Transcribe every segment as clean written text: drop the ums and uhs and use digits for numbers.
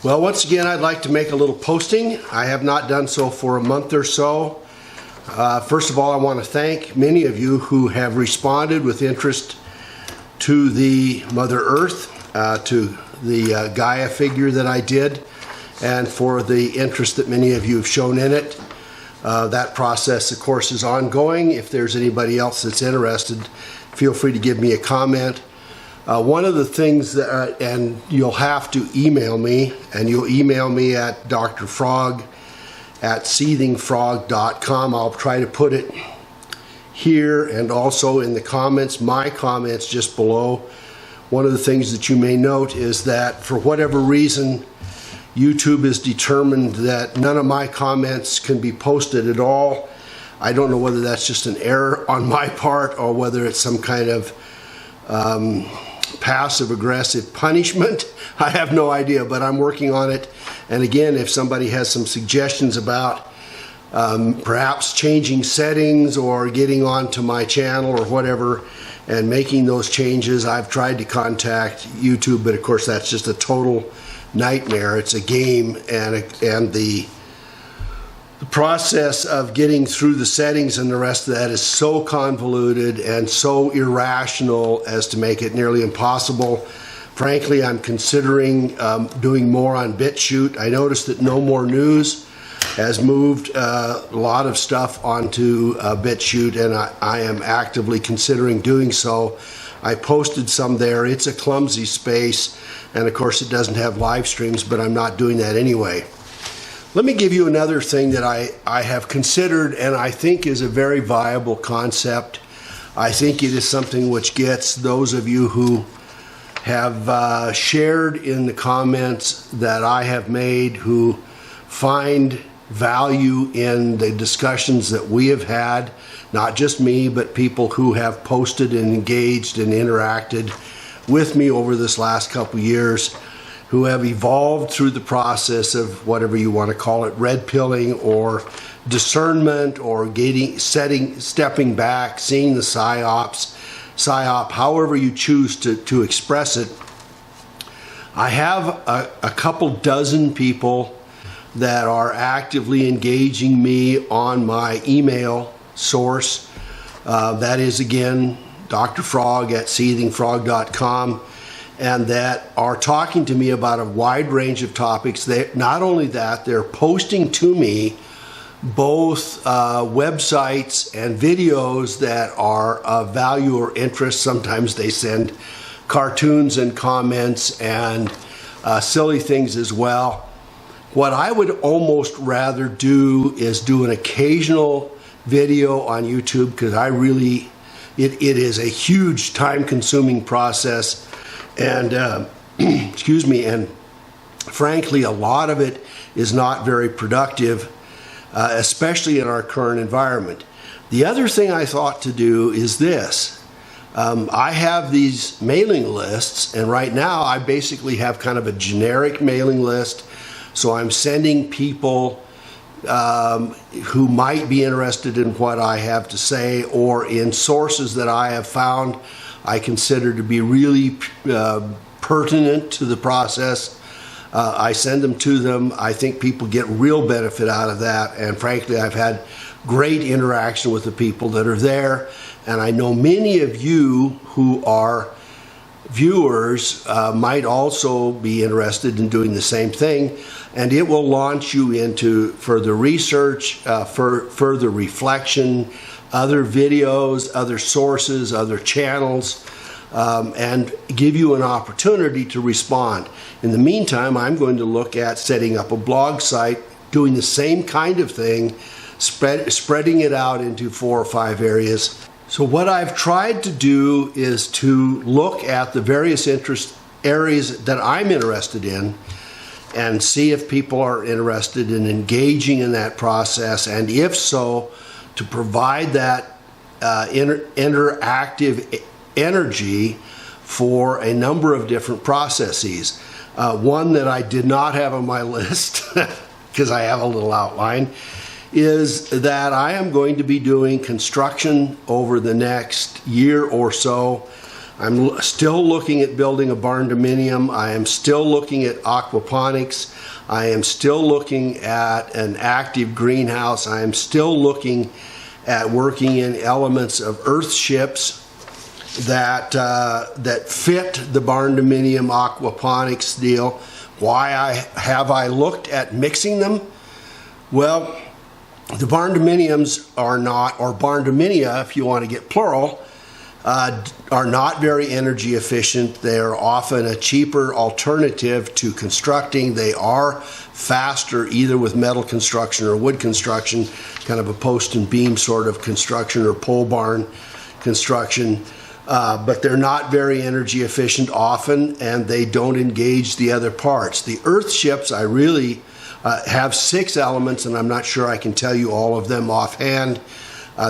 Well, once again, I'd like to make a little posting. I have not done so for a month or so. First of all, I want to thank many of you who have responded with interest to the Mother Earth, to the Gaia figure that I did, and for the interest that many of you have shown in it. That process, of course, is ongoing. If there's anybody else that's interested, feel free to give me a comment. One of the things that, and you'll have to email me, and you'll email me at drphrog@seethingfrog.com. I'll try to put it here and also in the comments, my comments just below. One of the things that you may note is that for whatever reason, YouTube has determined that none of my comments can be posted at all. I don't know whether that's just an error on my part or whether it's some kind of passive-aggressive punishment. I have no idea, but I'm working on it. And again, if somebody has some suggestions about perhaps changing settings or getting onto my channel or whatever and making those changes, I've tried to contact YouTube, but of course that's just a total nightmare. It's a game, and the process of getting through the settings and the rest of that is so convoluted and so irrational as to make it nearly impossible. Frankly, I'm considering doing more on BitChute. I noticed that No More News has moved a lot of stuff onto BitChute, and I am actively considering doing so. I posted some there. It's a clumsy space, and of course it doesn't have live streams, but I'm not doing that anyway. Let me give you another thing that I have considered and I think is a very viable concept. I think it is something which gets those of you who have shared in the comments that I have made, who find value in the discussions that we have had, not just me, but people who have posted and engaged and interacted with me over this last couple years, who have evolved through the process of whatever you want to call it, red pilling or discernment or stepping back, seeing the psyop, however you choose to express it. I have a couple dozen people that are actively engaging me on my email source. That is, again, drphrog@seethingfrog.com. and that are talking to me about a wide range of topics. Not only that, they're posting to me both websites and videos that are of value or interest. Sometimes they send cartoons and comments and silly things as well. What I would almost rather do is do an occasional video on YouTube, because it is a huge time-consuming process. And excuse me, and frankly, a lot of it is not very productive, especially in our current environment. The other thing I thought to do is this. I have these mailing lists, and right now I basically have kind of a generic mailing list. So I'm sending people who might be interested in what I have to say, or in sources that I have found I consider to be really pertinent to the process. I send them to them. I think people get real benefit out of that, and frankly, I've had great interaction with the people that are there, and I know many of you who are viewers might also be interested in doing the same thing, and it will launch you into further research, further reflection, other videos, other sources, other channels, and give you an opportunity to respond. In the meantime, I'm going to look at setting up a blog site, doing the same kind of thing, spreading it out into 4 or 5 areas. So what I've tried to do is to look at the various interest areas that I'm interested in and see if people are interested in engaging in that process, and if so, to provide that interactive energy for a number of different processes. One that I did not have on my list, because I have a little outline, is that I am going to be doing construction over the next year or so. I'm still looking at building a barn dominium. I am still looking at aquaponics. I am still looking at an active greenhouse. I am still looking at working in elements of earth ships that fit the barn dominium aquaponics deal. Why have I looked at mixing them? Well, the barn dominiums are not, or barn dominia if you want to get plural, are not very energy efficient. They are often a cheaper alternative to constructing. They are faster either with metal construction or wood construction, kind of a post and beam sort of construction or pole barn construction. But they're not very energy efficient often, and they don't engage the other parts. The earth ships, I really have 6 elements, and I'm not sure I can tell you all of them offhand.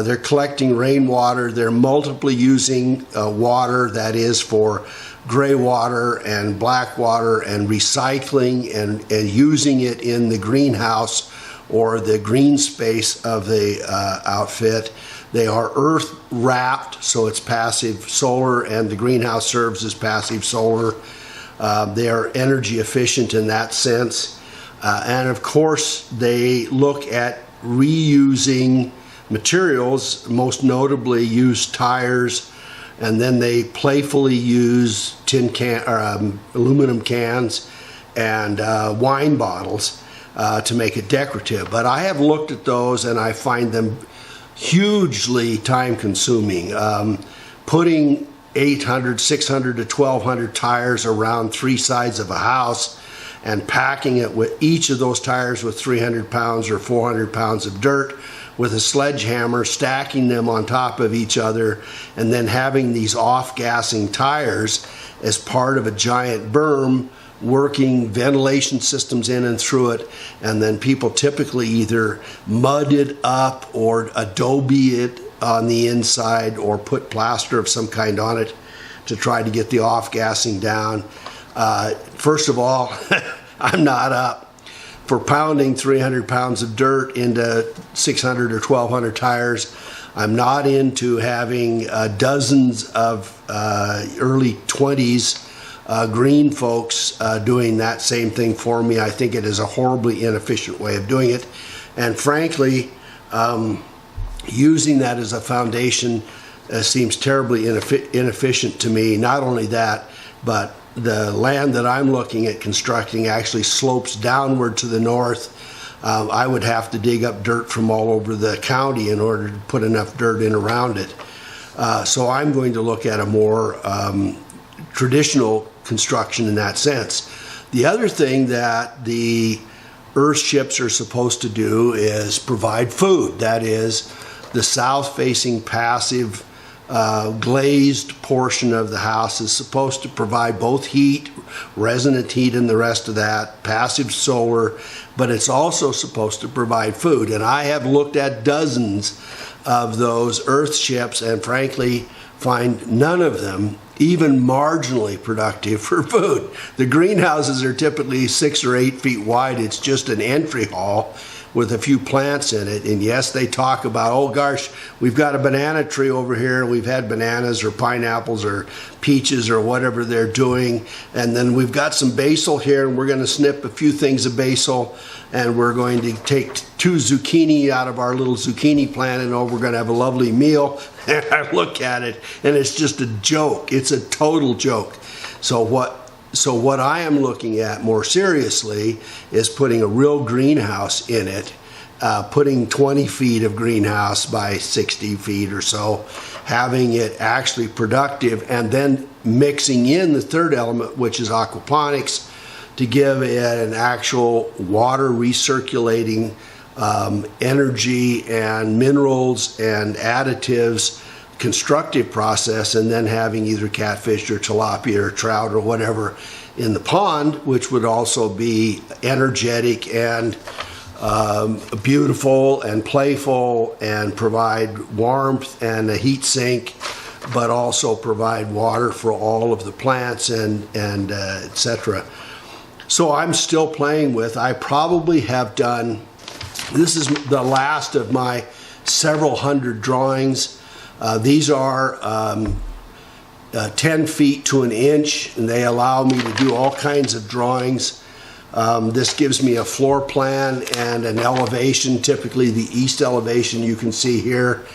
They're collecting rainwater. They're multiply using water, that is for gray water and black water, and recycling and using it in the greenhouse or the green space of the outfit. They are earth wrapped, so it's passive solar, and the greenhouse serves as passive solar. They are energy efficient in that sense. And of course, they look at reusing materials, most notably use tires, and then they playfully use aluminum cans and wine bottles to make it decorative. But I have looked at those and I find them hugely time consuming. Putting 800, 600 to 1200 tires around 3 sides of a house and packing it with each of those tires with 300 pounds or 400 pounds of dirt with a sledgehammer, stacking them on top of each other, and then having these off-gassing tires as part of a giant berm, working ventilation systems in and through it, and then people typically either mud it up or adobe it on the inside or put plaster of some kind on it to try to get the off-gassing down. First of all, I'm not up for pounding 300 pounds of dirt into 600 or 1200 tires. I'm not into having dozens of early 20s green folks doing that same thing for me. I think it is a horribly inefficient way of doing it. And frankly, using that as a foundation seems terribly inefficient to me. Not only that, but the land that I'm looking at constructing actually slopes downward to the north. I would have to dig up dirt from all over the county in order to put enough dirt in around it. So I'm going to look at a more traditional construction in that sense. The other thing that the earth ships are supposed to do is provide food. That is, the south-facing passive glazed portion of the house is supposed to provide both heat, resonant heat and the rest of that, passive solar, but it's also supposed to provide food. And I have looked at dozens of those earth ships and frankly find none of them even marginally productive for food. The greenhouses are typically 6 or 8 feet wide. It's just an entry hall with a few plants in it. And yes, they talk about, oh gosh, we've got a banana tree over here. We've had bananas or pineapples or peaches or whatever they're doing. And then we've got some basil here, and we're going to snip a few things of basil, and we're going to take 2 zucchini out of our little zucchini plant, and we're going to have a lovely meal. And I look at it, and it's just a joke. It's a total joke. So what I am looking at more seriously is putting a real greenhouse in it, putting 20 feet of greenhouse by 60 feet or so, having it actually productive, and then mixing in the third element, which is aquaponics, to give it an actual water recirculating energy and minerals and additives constructive process, and then having either catfish or tilapia or trout or whatever in the pond, which would also be energetic and beautiful and playful and provide warmth and a heat sink, but also provide water for all of the plants and etc. So I'm still playing with, I probably have done, this is the last of my several hundred drawings. These are 10 feet to an inch, and they allow me to do all kinds of drawings. This gives me a floor plan and an elevation, typically the east elevation you can see here.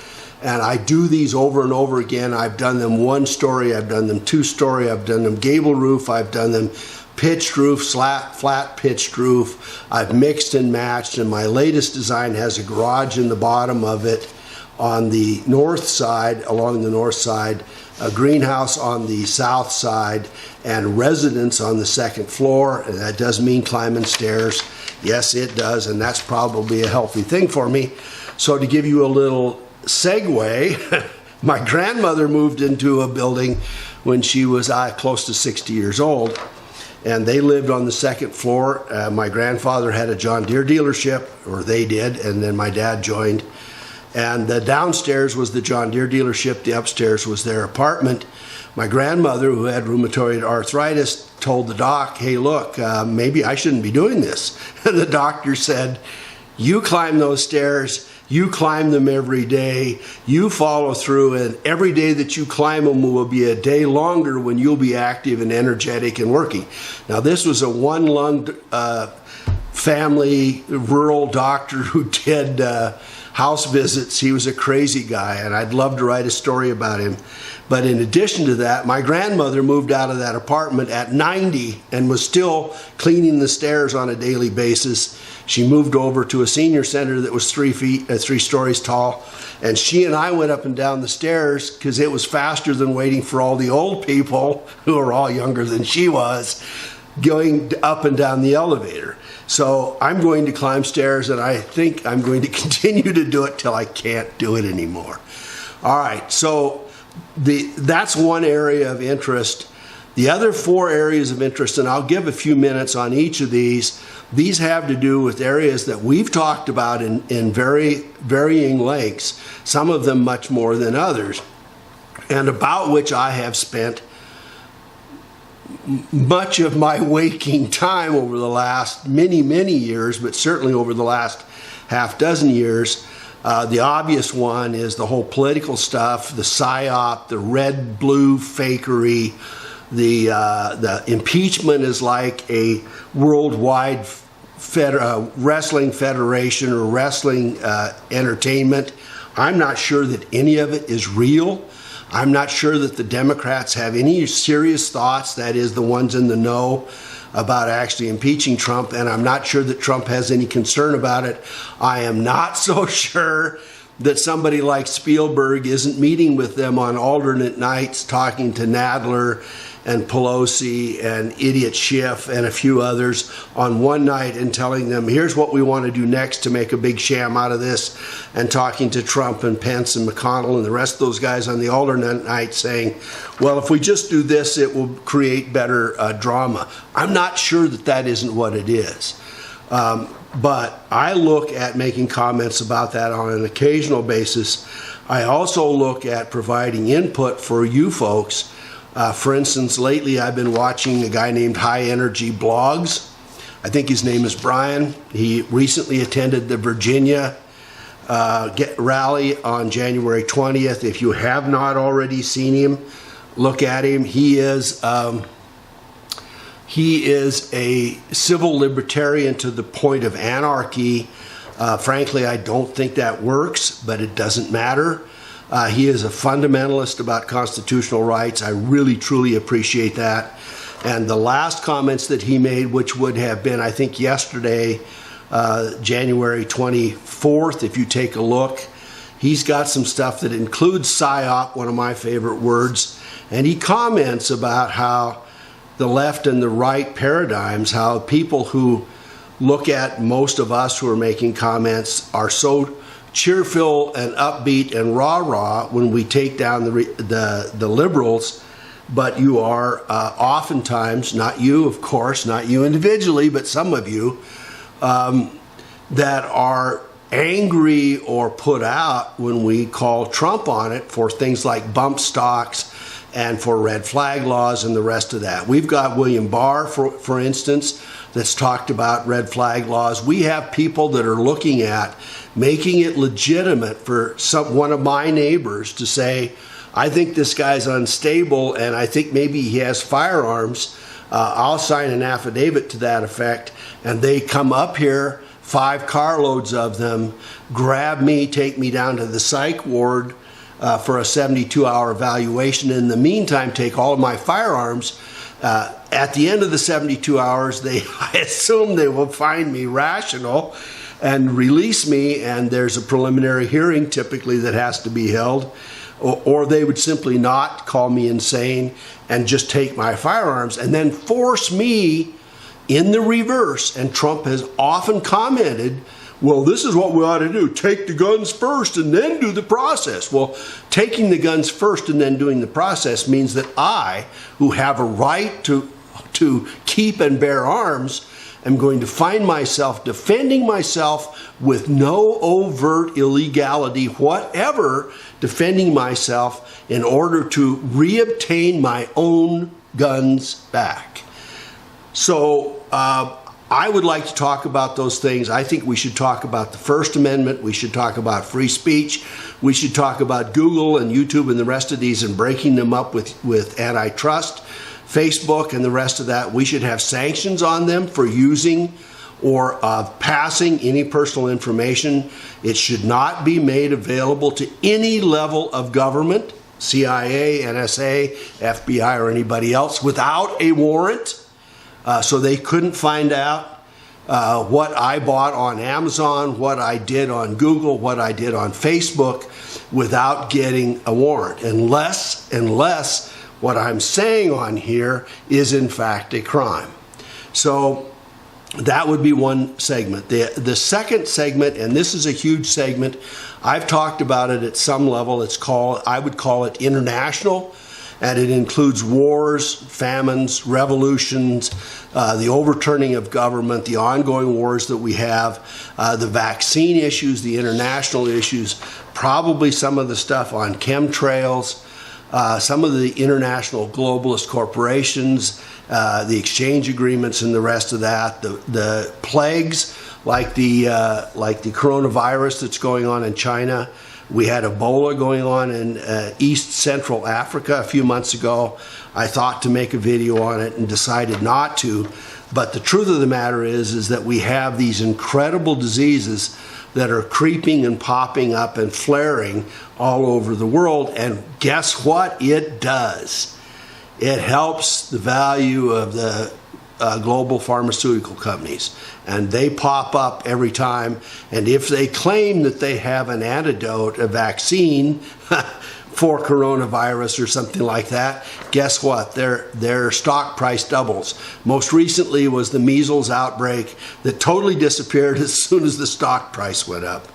And I do these over and over again. I've done them 1-story, I've done them 2-story, I've done them gable roof, I've done them pitched roof, flat pitched roof. I've mixed and matched, and my latest design has a garage in the bottom of it on the north side, along the north side, a greenhouse on the south side, and residence on the second floor. And that does mean climbing stairs. Yes, it does, and that's probably a healthy thing for me. So to give you a little segue, my grandmother moved into a building when she was close to 60 years old, and they lived on the second floor. My grandfather had a John Deere dealership, or they did, and then my dad joined. And the downstairs was the John Deere dealership, the upstairs was their apartment. My grandmother, who had rheumatoid arthritis, told the doc, hey, look, maybe I shouldn't be doing this. And the doctor said, you climb those stairs, you climb them every day, you follow through, and every day that you climb them will be a day longer when you'll be active and energetic and working. Now, this was a one-lunged family rural doctor who did house visits. He was a crazy guy, and I'd love to write a story about him. But in addition to that, my grandmother moved out of that apartment at 90 and was still cleaning the stairs on a daily basis. She moved over to a senior center that was 3 stories tall, and she and I went up and down the stairs because it was faster than waiting for all the old people, who are all younger than she was, going up and down the elevator. So I'm going to climb stairs, and I think I'm going to continue to do it till I can't do it anymore. All right, so that's one area of interest. The other 4 areas of interest, and I'll give a few minutes on each of these have to do with areas that we've talked about in very varying lengths, some of them much more than others, and about which I have spent much of my waking time over the last many years, but certainly over the last half dozen years. The obvious one is the whole political stuff, the PSYOP, the red-blue fakery. The impeachment is like a worldwide wrestling federation or wrestling entertainment. I'm not sure that any of it is real. I'm not sure that the Democrats have any serious thoughts, that is, the ones in the know, about actually impeaching Trump, and I'm not sure that Trump has any concern about it. I am not so sure that somebody like Spielberg isn't meeting with them on alternate nights, talking to Nadler and Pelosi and Idiot Schiff and a few others on one night and telling them, here's what we want to do next to make a big sham out of this, and talking to Trump and Pence and McConnell and the rest of those guys on the alternate night saying, well, if we just do this, it will create better drama. I'm not sure that that isn't what it is. But I look at making comments about that on an occasional basis. I also look at providing input for you folks. For instance, lately I've been watching a guy named High Energy Blogs. I think his name is Brian. He recently attended the Virginia rally on January 20th. If you have not already seen him, look at him. He is a civil libertarian to the point of anarchy. Frankly, I don't think that works, but it doesn't matter. He is a fundamentalist about constitutional rights. I really, truly appreciate that. And the last comments that he made, which would have been, I think, yesterday, January 24th, if you take a look, he's got some stuff that includes PSYOP, one of my favorite words, and he comments about how the left and the right paradigms, how people who look at most of us who are making comments are so cheerful and upbeat and rah-rah when we take down the liberals, but you are oftentimes, not you, of course, not you individually, but some of you, that are angry or put out when we call Trump on it for things like bump stocks and for red flag laws and the rest of that. We've got William Barr, for instance, that's talked about red flag laws. We have people that are looking at making it legitimate for one of my neighbors to say, I think this guy's unstable, and I think maybe he has firearms. I'll sign an affidavit to that effect, and they come up here, 5 carloads of them, grab me, take me down to the psych ward for a 72-hour evaluation. In the meantime, take all of my firearms. At the end of the 72 hours, I assume they will find me rational and release me, and there's a preliminary hearing typically that has to be held, or they would simply not call me insane and just take my firearms and then force me in the reverse. And Trump has often commented, well, this is what we ought to do. Take the guns first and then do the process. Well, taking the guns first and then doing the process means that I, who have a right to keep and bear arms, am going to find myself defending myself with no overt illegality whatever, defending myself in order to reobtain my own guns back. So I would like to talk about those things. I think we should talk about the First Amendment. We should talk about free speech. We should talk about Google and YouTube and the rest of these and breaking them up with antitrust, Facebook and the rest of that. We should have sanctions on them for using or passing any personal information. It should not be made available to any level of government, CIA, NSA, FBI, or anybody else, without a warrant. So they couldn't find out what I bought on Amazon, what I did on Google, what I did on Facebook without getting a warrant, unless what I'm saying on here is in fact a crime. So that would be one segment. The second segment, and this is a huge segment, I've talked about it at some level. I would call it international. And it includes wars, famines, revolutions, the overturning of government, the ongoing wars that we have, the vaccine issues, the international issues, probably some of the stuff on chemtrails, some of the international globalist corporations, the exchange agreements and the rest of that, the plagues like the coronavirus that's going on in China. We had Ebola going on in East Central Africa a few months ago. I thought to make a video on it and decided not to. But the truth of the matter is that we have these incredible diseases that are creeping and popping up and flaring all over the world. And guess what it does? It helps the value of the global pharmaceutical companies, and they pop up every time. And if they claim that they have an antidote, a vaccine for coronavirus or something like that, guess what? Their stock price doubles. Most recently was the measles outbreak that totally disappeared as soon as the stock price went up.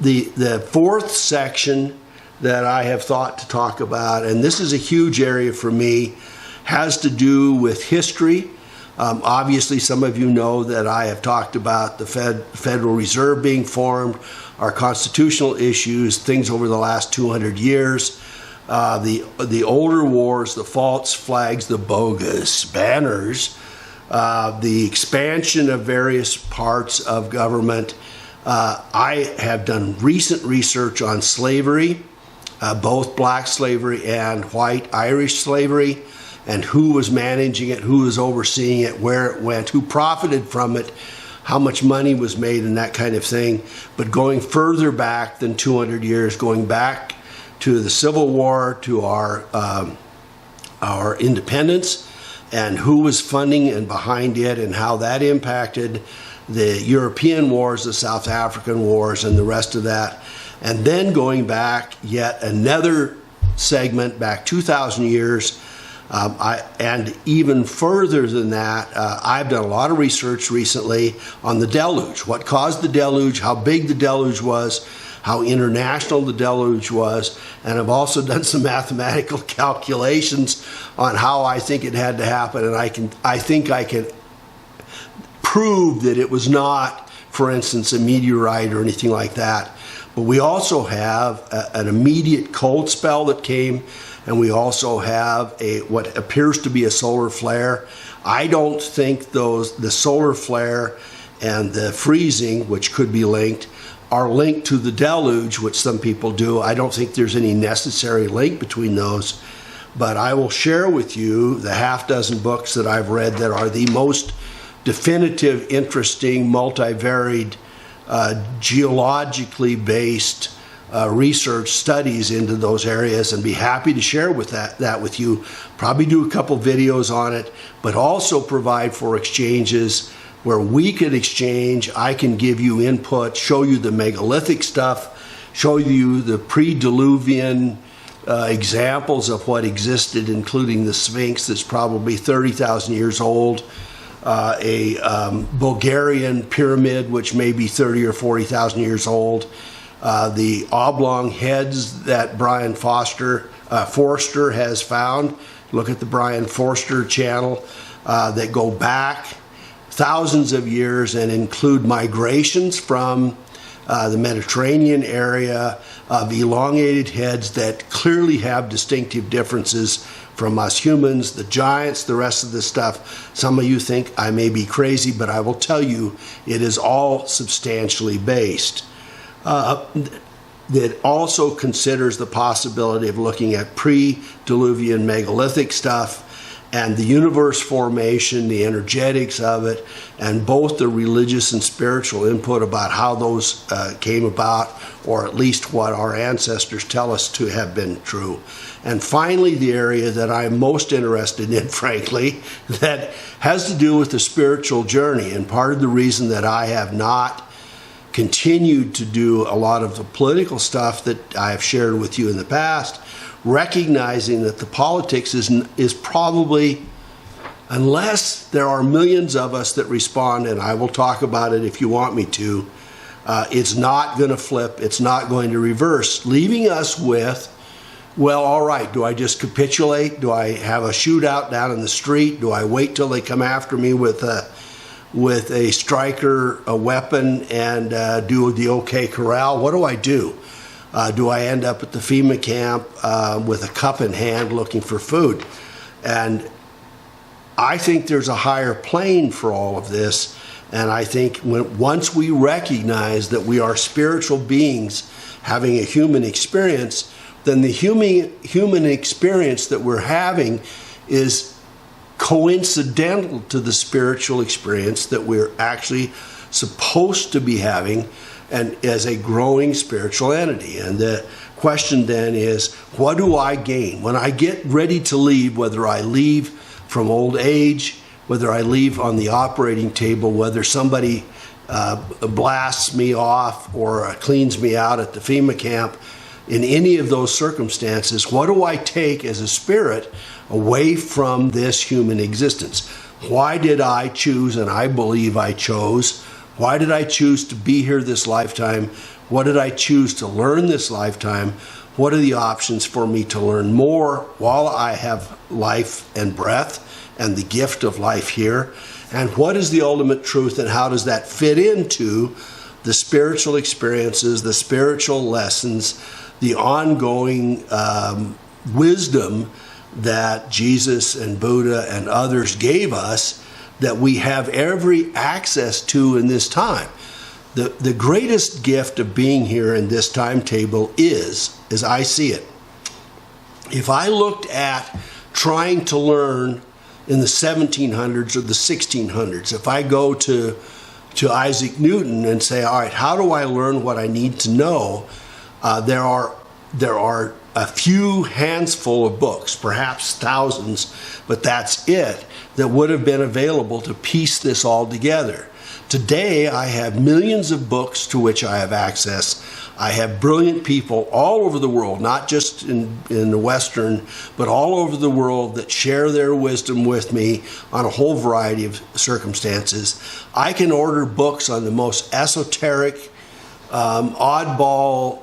The fourth section that I have thought to talk about, and this is a huge area for me, has to do with history. Obviously, some of you know that I have talked about the Federal Reserve being formed, our constitutional issues, things over the last 200 years, the older wars, the false flags, the bogus banners, the expansion of various parts of government. I have done recent research on slavery, both black slavery and white Irish slavery, and who was managing it, who was overseeing it, where it went, who profited from it, how much money was made, and that kind of thing. But going further back than 200 years, going back to the Civil War, to our independence, and who was funding and behind it, and how that impacted the European wars, the South African wars, and the rest of that. And then going back yet another segment, back 2,000 years, and even further than that, I've done a lot of research recently on the deluge, what caused the deluge, how big the deluge was, how international the deluge was, and I've also done some mathematical calculations on how I think it had to happen, and I think I can prove that it was not, for instance, a meteorite or anything like that. But we also have an immediate cold spell that came, and we also have what appears to be a solar flare. I don't think the solar flare and the freezing, which could be linked, are linked to the deluge, which some people do. I don't think there's any necessary link between those, but I will share with you the half dozen books that I've read that are the most definitive, interesting, multivariate, geologically based research studies into those areas, and be happy to share with that with you. Probably do a couple videos on it, but also provide for exchanges where we could exchange. I can give you input, show you the megalithic stuff, show you the pre-Diluvian examples of what existed, including the Sphinx that's probably 30,000 years old, a Bulgarian pyramid which may be 30 or 40,000 years old, the oblong heads that Brian Forster has found. Look at the Brian Forster channel, that go back thousands of years and include migrations from the Mediterranean area of elongated heads that clearly have distinctive differences from us humans, the giants, the rest of the stuff. Some of you think I may be crazy, but I will tell you it is all substantially based. That also considers the possibility of looking at pre-Diluvian megalithic stuff and the universe formation, the energetics of it, and both the religious and spiritual input about how those came about, or at least what our ancestors tell us to have been true. And finally, the area that I'm most interested in, frankly, that has to do with the spiritual journey. And part of the reason that I have not continued to do a lot of the political stuff that I have shared with you in the past, recognizing that the politics is probably, unless there are millions of us that respond, and I will talk about it if you want me to, it's not going to flip, it's not going to reverse, leaving us with, well, all right, do I just capitulate? Do I have a shootout down in the street? Do I wait till they come after me with a striker, a weapon, and do the OK Corral? What do I do? Do I end up at the FEMA camp with a cup in hand looking for food? And I think there's a higher plane for all of this. And I think once we recognize that we are spiritual beings having a human experience, then the human experience that we're having is coincidental to the spiritual experience that we're actually supposed to be having, and as a growing spiritual entity. And the question then is, what do I gain when I get ready to leave, whether I leave from old age, whether I leave on the operating table, whether somebody blasts me off or cleans me out at the FEMA camp? In any of those circumstances, what do I take as a spirit away from this human existence? Why did I choose, and I believe I chose, why did I choose to be here this lifetime? What did I choose to learn this lifetime? What are the options for me to learn more while I have life and breath and the gift of life here? And what is the ultimate truth, and how does that fit into the spiritual experiences, the spiritual lessons, the ongoing wisdom that Jesus and Buddha and others gave us, that we have every access to in this time? The greatest gift of being here in this timetable is, as I see it, if I looked at trying to learn in the 1700s or the 1600s, if I go to Isaac Newton and say, all right, how do I learn what I need to know? There are a few handsful of books, perhaps thousands, but that's it, that would have been available to piece this all together. Today, I have millions of books to which I have access. I have brilliant people all over the world, not just in the Western, but all over the world that share their wisdom with me on a whole variety of circumstances. I can order books on the most esoteric, oddball,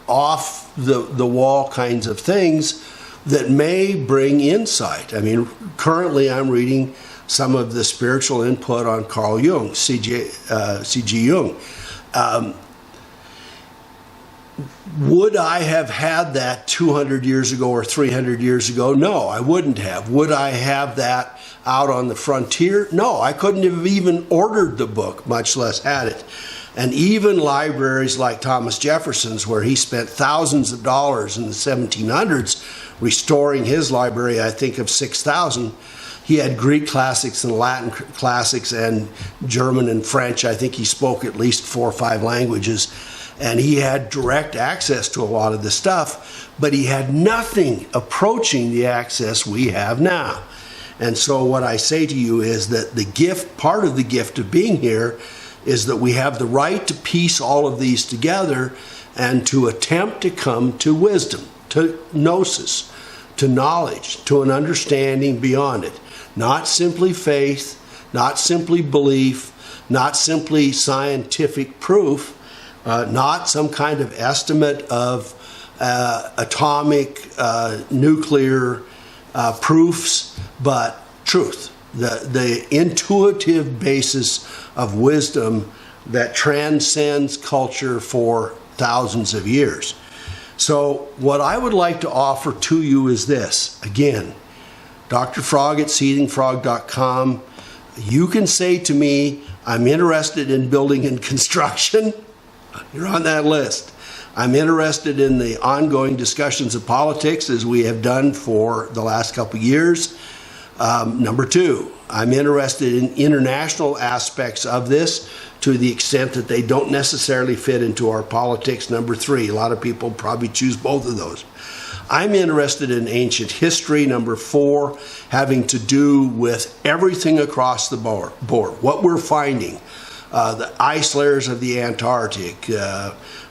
off the wall kinds of things that may bring insight. I mean, currently I'm reading some of the spiritual input on Carl Jung, C.G. Jung. Would I have had that 200 years ago or 300 years ago? No, I wouldn't have. Would I have that out on the frontier? No, I couldn't have even ordered the book, much less had it. And even libraries like Thomas Jefferson's, where he spent thousands of dollars in the 1700s restoring his library, I think of 6,000, he had Greek classics and Latin classics and German and French. I think he spoke at least 4 or 5 languages. And he had direct access to a lot of the stuff, but he had nothing approaching the access we have now. And so what I say to you is that the gift, part of the gift of being here, is that we have the right to piece all of these together and to attempt to come to wisdom, to gnosis, to knowledge, to an understanding beyond it. Not simply faith, not simply belief, not simply scientific proof, not some kind of estimate of atomic, nuclear proofs, but truth. The intuitive basis of wisdom that transcends culture for thousands of years. So what I would like to offer to you is this. Again, Dr. Frog at seethingfrog.com. You can say to me, I'm interested in building and construction. You're on that list. I'm interested in the ongoing discussions of politics, as we have done for the last couple of years. Number 2, I'm interested in international aspects of this to the extent that they don't necessarily fit into our politics. Number 3, a lot of people probably choose both of those. I'm interested in ancient history. Number 4, having to do with everything across the board. What we're finding, the ice layers of the Antarctic,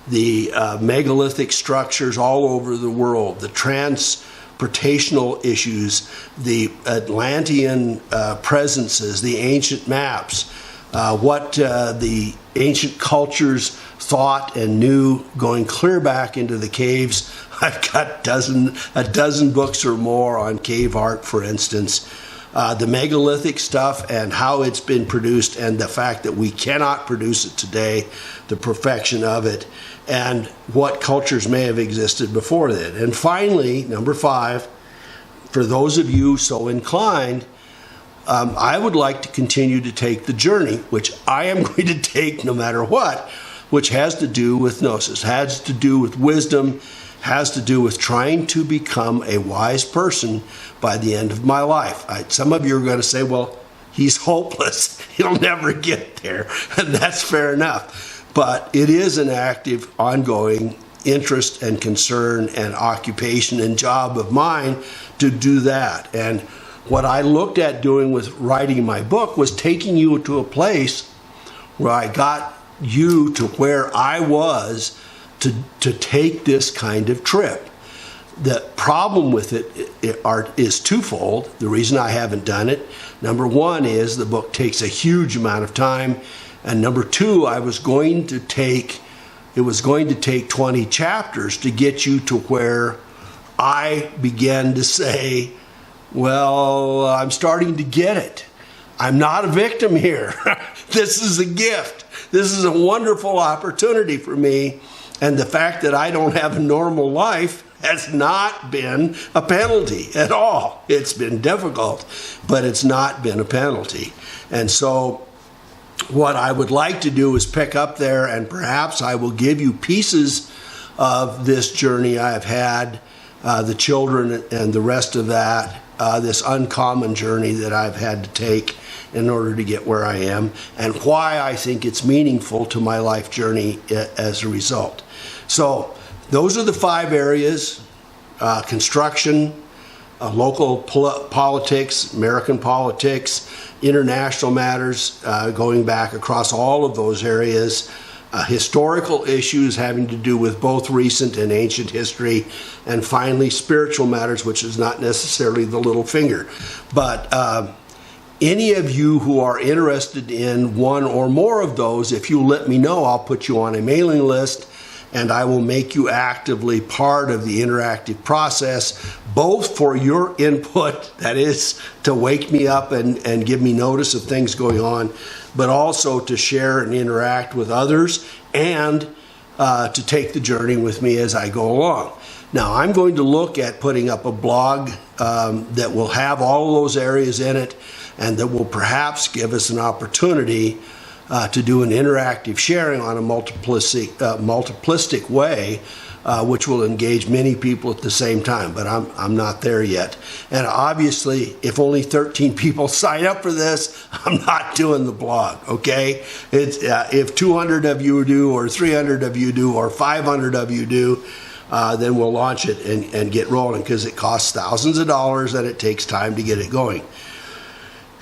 the megalithic structures all over the world, the transportational issues, the Atlantean presences, the ancient maps, what the ancient cultures thought and knew going clear back into the caves. I've got a dozen books or more on cave art, for instance. The megalithic stuff and how it's been produced and the fact that we cannot produce it today, the perfection of it, and what cultures may have existed before that. And finally, number 5, for those of you so inclined, I would like to continue to take the journey, which I am going to take no matter what, which has to do with gnosis, has to do with wisdom, has to do with trying to become a wise person by the end of my life. Some of you are going to say, well, he's hopeless. He'll never get there. And that's fair enough. But it is an active, ongoing interest and concern and occupation and job of mine to do that. And what I looked at doing with writing my book was taking you to a place where I got you to where I was to take this kind of trip. The problem with it is twofold. The reason I haven't done it, number 1 is the book takes a huge amount of time, and number 2, it was going to take 20 chapters to get you to where I began to say, well, I'm starting to get it. I'm not a victim here. This is a gift. This is a wonderful opportunity for me. And the fact that I don't have a normal life has not been a penalty at all. It's been difficult, but it's not been a penalty. And so what I would like to do is pick up there, and perhaps I will give you pieces of this journey I've had, the children and the rest of that, this uncommon journey that I've had to take in order to get where I am, and why I think it's meaningful to my life journey as a result. So those are the 5 areas: construction, local politics, American politics, international matters, going back across all of those areas, historical issues having to do with both recent and ancient history, and finally spiritual matters, which is not necessarily the little finger. But any of you who are interested in one or more of those, if you let me know, I'll put you on a mailing list, and I will make you actively part of the interactive process, both for your input, that is to wake me up and give me notice of things going on, but also to share and interact with others, and to take the journey with me as I go along. Now, I'm going to look at putting up a blog that will have all of those areas in it, and that will perhaps give us an opportunity to do an interactive sharing on a multiplistic way, which will engage many people at the same time, but I'm not there yet. And obviously, if only 13 people sign up for this, I'm not doing the blog, okay? If 200 of you do, or 300 of you do, or 500 of you do, then we'll launch it and get rolling, because it costs thousands of dollars and it takes time to get it going.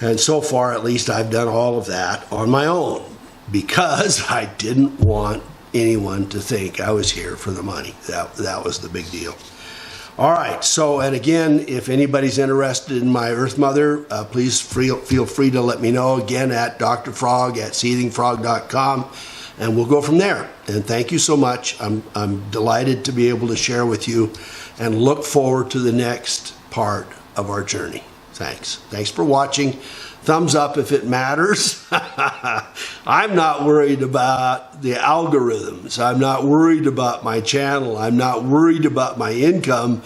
And so far, at least, I've done all of that on my own, because I didn't want anyone to think I was here for the money. That was the big deal. All right, so, and again, if anybody's interested in my Earth Mother, please feel free to let me know, again, at drphrog at seethingfrog.com, and we'll go from there. And thank you so much. I'm delighted to be able to share with you, and look forward to the next part of our journey. Thanks. Thanks for watching. Thumbs up if it matters. I'm not worried about the algorithms. I'm not worried about my channel. I'm not worried about my income.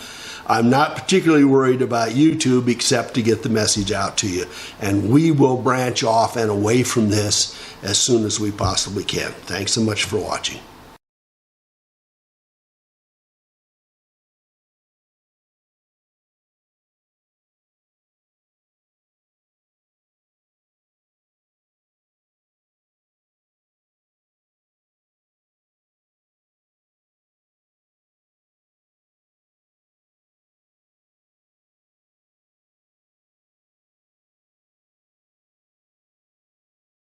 I'm not particularly worried about YouTube, except to get the message out to you. And we will branch off and away from this as soon as we possibly can. Thanks so much for watching.